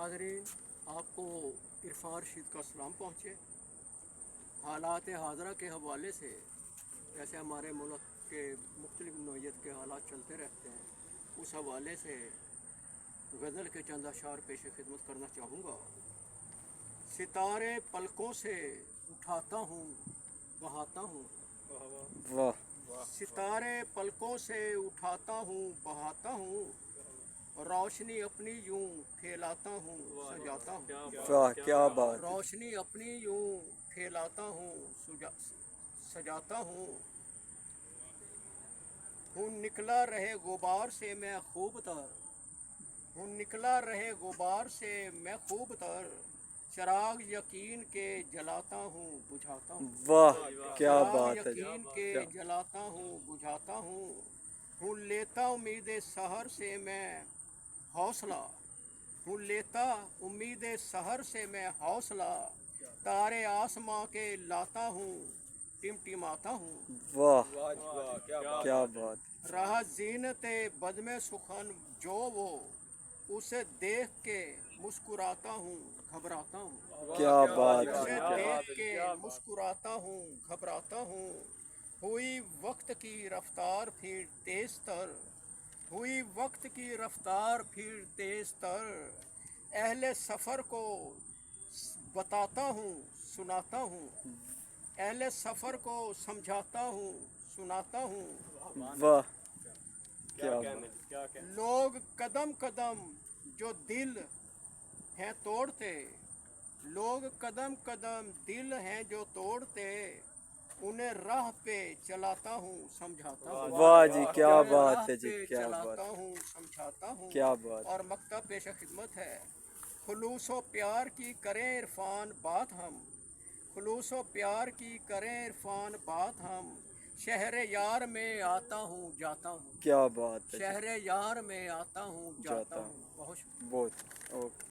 नाज़रीन, आपको इरफान रशीद का सलाम पहुँचे। हालात हाज़रा के हवाले से जैसे हमारे मुल्क के मुख्तलिफ नौइयत के हालात चलते रहते हैं, उस हवाले से गज़ल के चंद अशार पेश खिदमत करना चाहूँगा। सितारे पलकों से उठाता हूँ बहाता हूँ, सितारे पलकों से उठाता हूँ बहाता हूँ, रोशनी अपनी यूं फैलाता हूँ सजाता हूँ। वाह क्या बात। रोशनी अपनी यूं फैलाता हूँ सजाता हूँ निकला रहे गुबार से मैं खूब तर, हूँ निकला रहे गुबार से मैं खूब तर, चिराग यकीन के जलाता हूँ बुझाता हूँ। वाह क्या चिराग बात है। यकीन के जलाता हूँ बुझाता हूँ लेता उम्मीद सहर से मैं हौसला, हूँ लेता उम्मीद सहर से मैं हौसला, तारे आसमां के लाता हूँ टिमटिमाता हूँ। वाह क्या बात। रहा जीनते बदमे सुखन जो वो, उसे देख के मुस्कुराता हूँ घबराता हूँ। क्या बात उसे है। देख के मुस्कुराता हूँ घबराता हूँ। हुई वक्त की रफ्तार फिर तेज तर, हुई वक्त की रफ्तार फिर तेज तर, अहले सफ़र को बताता हूँ सुनाता हूँ, अहले सफ़र को समझाता हूँ सुनाता हूँ। वाह क्या बात। लोग कदम कदम जो दिल हैं तोड़ते, लोग कदम कदम दिल हैं जो तोड़ते, उन्हें राह पे चलाता हूँ समझाता हूँ। वाह जी क्या उन्हें बात राह है जी, पे क्या चलाता बात। हूँ समझाता हूँ। क्या बात। और मक्तब पेश खिदमत है। खुलूसो प्यार की करें इरफान बात हम, खुलूसो प्यार की करें इरफान बात हम, शहर यार में आता हूँ जाता हूँ। क्या बात है। शहर यार में आता हूँ जाता हूँ। बहुत बहुत ओके।